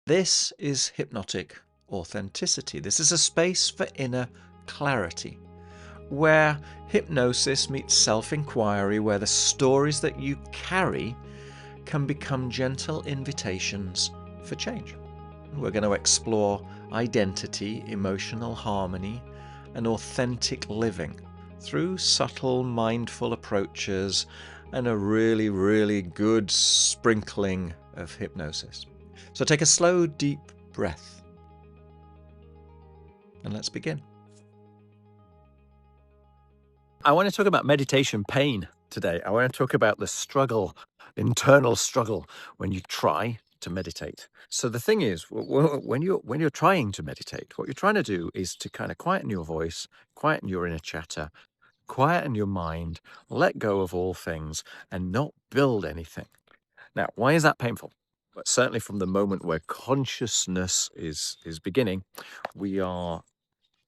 This is hypnotic authenticity. This is a space for inner clarity, where hypnosis meets self-inquiry, where the stories that you carry can become gentle invitations for change. We're going to explore identity, emotional harmony, and authentic living through subtle, mindful approaches and a really, really good sprinkling of hypnosis. So take a slow, deep breath and let's begin. I want to talk about meditation pain today. I want to talk about the struggle, internal struggle when you try to meditate. So the thing is, when you're trying to meditate, what you're trying to do is to kind of quieten your voice, quieten your inner chatter, quieten your mind, let go of all things, and not build anything. Now, why is that painful? But certainly from the moment where consciousness is beginning, we are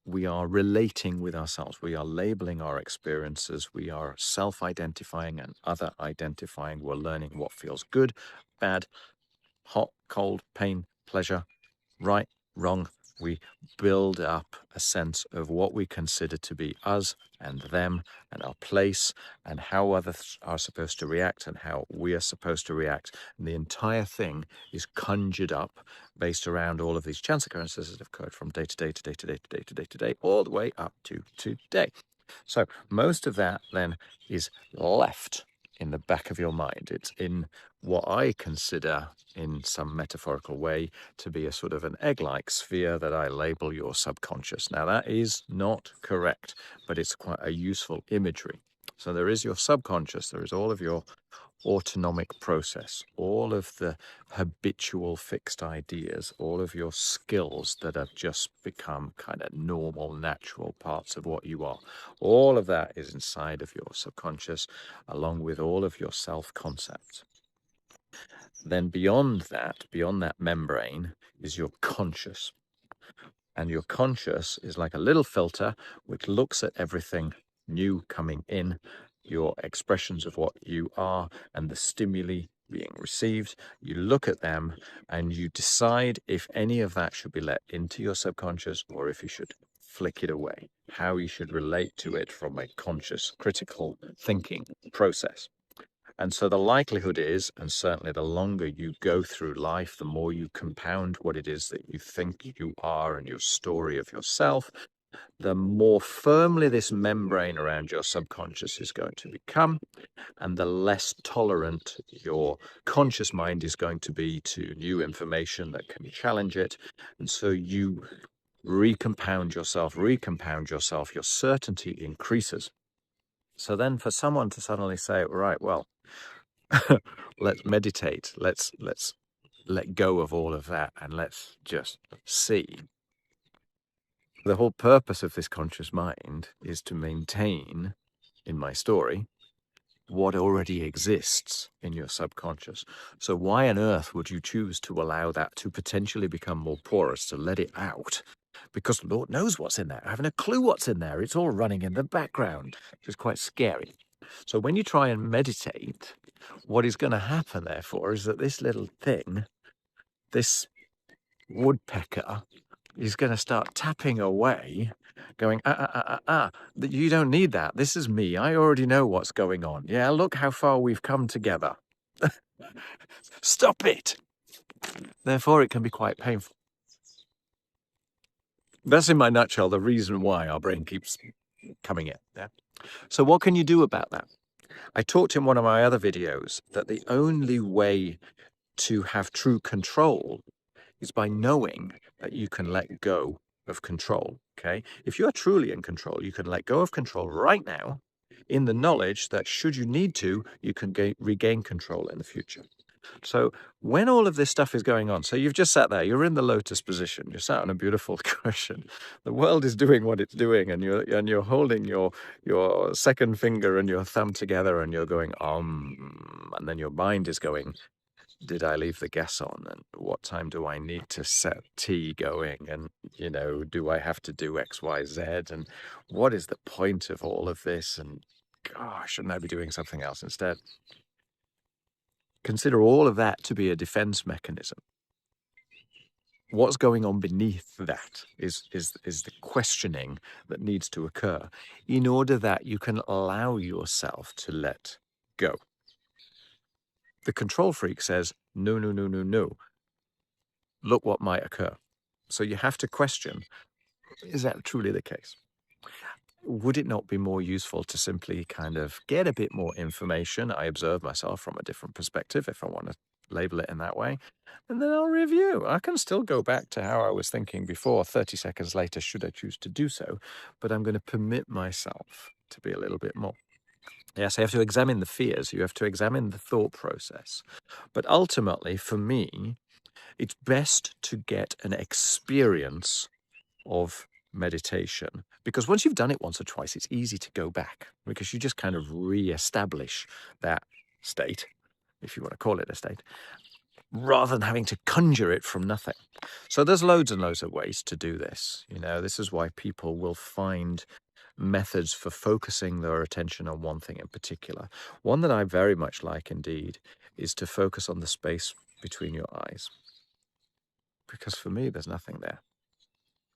relating with ourselves. We are labeling our experiences. We are self-identifying and other identifying. We're learning what feels good, bad, hot, cold, pain, pleasure, right, wrong. We build up a sense of what we consider to be us and them and our place and how others are supposed to react and how we are supposed to react. And the entire thing is conjured up based around all of these chance occurrences that have occurred from day to day to day to day to day to day to day, all the way up to today. So most of that then is left in the back of your mind. It's in what I consider in some metaphorical way to be a sort of an egg-like sphere that I label your subconscious. Now that is not correct, but it's quite a useful imagery. So there is your subconscious, there is all of your autonomic process, all of the habitual fixed ideas, all of your skills that have just become kind of normal, natural parts of what you are. All of that is inside of your subconscious, along with all of your self-concepts. Then beyond that membrane, is your conscious. And your conscious is like a little filter which looks at everything new coming in, your expressions of what you are and the stimuli being received. You look at them and you decide if any of that should be let into your subconscious or if you should flick it away, how you should relate to it from a conscious, critical thinking process. And so the likelihood is, and certainly the longer you go through life, the more you compound what it is that you think you are and your story of yourself, the more firmly this membrane around your subconscious is going to become, and the less tolerant your conscious mind is going to be to new information that can challenge it. And so you recompound yourself, your certainty increases. So then for someone to suddenly say, right, well, let's meditate, let's let go of all of that and let's just see. The whole purpose of this conscious mind is to maintain, in my story, what already exists in your subconscious. So why on earth would you choose to allow that to potentially become more porous, to let it out? Because Lord knows what's in there. I haven't a clue what's in there. It's all running in the background. It's quite scary. So when you try and meditate, what is going to happen, therefore, is that this little thing, this woodpecker, is going to start tapping away, going, you don't need that. This is me. I already know what's going on. Yeah, look how far we've come together. Stop it. Therefore, it can be quite painful. That's in my nutshell the reason why our brain keeps coming in. Yeah. So what can you do about that? I talked in one of my other videos that the only way to have true control is by knowing that you can let go of control, okay? If you are truly in control, you can let go of control right now in the knowledge that should you need to, you can regain control in the future. So when all of this stuff is going on, so you've just sat there, you're in the lotus position, you're sat on a beautiful cushion, the world is doing what it's doing, and you're holding your second finger and your thumb together, and you're going, and then your mind is going, did I leave the gas on? And what time do I need to set tea going? And, do I have to do X, Y, Z? And what is the point of all of this? And gosh, shouldn't I be doing something else instead? Consider all of that to be a defense mechanism. What's going on beneath that is the questioning that needs to occur in order that you can allow yourself to let go. The control freak says, no, no, no, no, no. Look what might occur. So you have to question, is that truly the case? Would it not be more useful to simply kind of get a bit more information? I observe myself from a different perspective, if I want to label it in that way, and then I'll review. I can still go back to how I was thinking before, 30 seconds later, should I choose to do so, but I'm going to permit myself to be a little bit more. Yes, you have to examine the fears, you have to examine the thought process. But ultimately, for me, it's best to get an experience of meditation, because once you've done it once or twice, it's easy to go back, because you just kind of re-establish that state, if you want to call it a state, rather than having to conjure it from nothing. So there's loads and loads of ways to do this. This is why people will find methods for focusing their attention on one thing in particular. One that I very much like indeed is to focus on the space between your eyes, because for me there's nothing there.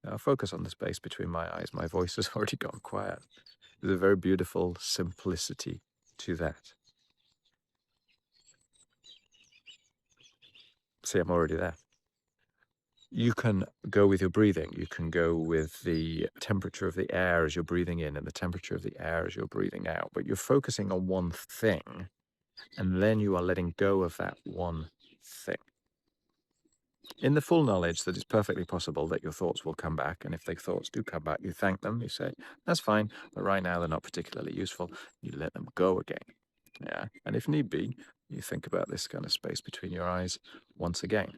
Now focus on the space between my eyes. My voice has already gone quiet. There's a very beautiful simplicity to that. See, I'm already there. You can go with your breathing. You can go with the temperature of the air as you're breathing in and the temperature of the air as you're breathing out. But you're focusing on one thing, and then you are letting go of that one thing, in the full knowledge that it's perfectly possible that your thoughts will come back. And if the thoughts do come back, you thank them. You say, that's fine, but right now they're not particularly useful. You let them go again. Yeah. And if need be, you think about this kind of space between your eyes once again.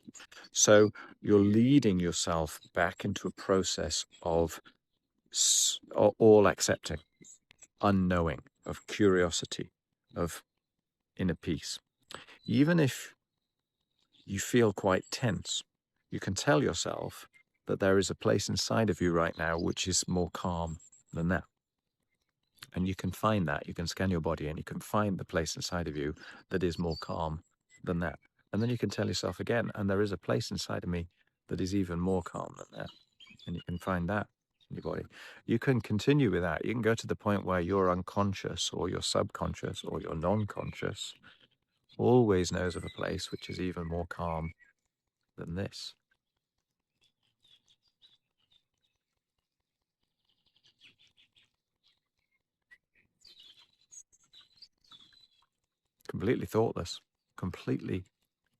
So you're leading yourself back into a process of all accepting, unknowing, of curiosity, of inner peace. Even if you feel quite tense, you can tell yourself that there is a place inside of you right now which is more calm than that. And you can find that. You can scan your body and you can find the place inside of you that is more calm than that. And then you can tell yourself again, and there is a place inside of me that is even more calm than that. And you can find that in your body. You can continue with that. You can go to the point where your unconscious or your subconscious or your non-conscious always knows of a place which is even more calm than this. Completely thoughtless, completely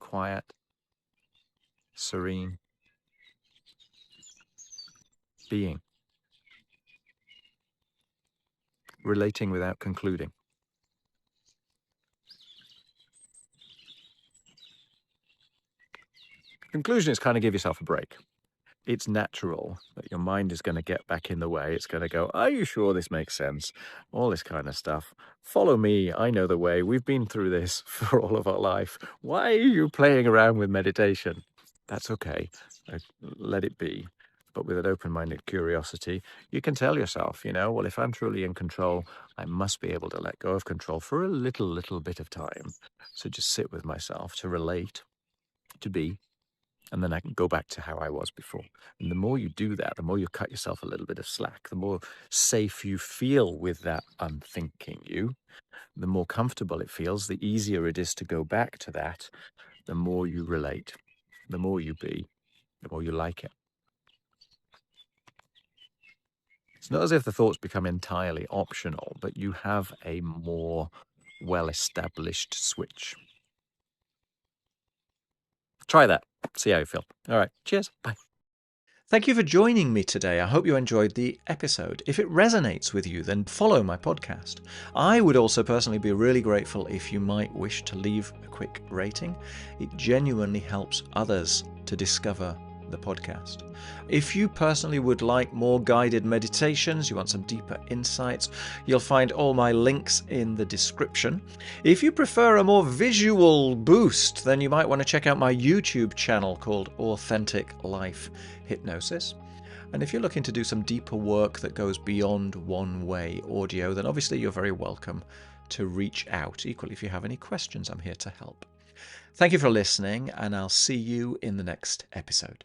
quiet, serene being, relating without concluding. Conclusion is kind of give yourself a break. It's natural that your mind is going to get back in the way. It's going to go, are you sure this makes sense? All this kind of stuff. Follow me. I know the way. We've been through this for all of our life. Why are you playing around with meditation? That's okay. Let it be. But with an open-minded curiosity, you can tell yourself, well, if I'm truly in control, I must be able to let go of control for a little bit of time. So just sit with myself to relate, to be, and then I can go back to how I was before. And the more you do that, the more you cut yourself a little bit of slack, the more safe you feel with that unthinking you, the more comfortable it feels, the easier it is to go back to that, the more you relate, the more you be, the more you like it. It's not as if the thoughts become entirely optional, but you have a more well-established switch. Try that. See how you feel. All right. Cheers. Bye. Thank you for joining me today. I hope you enjoyed the episode. If it resonates with you, then follow my podcast. I would also personally be really grateful if you might wish to leave a quick rating. It genuinely helps others to discover the podcast. If you personally would like more guided meditations, you want some deeper insights, you'll find all my links in the description. If you prefer a more visual boost, then you might want to check out my YouTube channel called Authentic Life Hypnosis. And if you're looking to do some deeper work that goes beyond one-way audio, then obviously you're very welcome to reach out. Equally, if you have any questions, I'm here to help. Thank you for listening, and I'll see you in the next episode.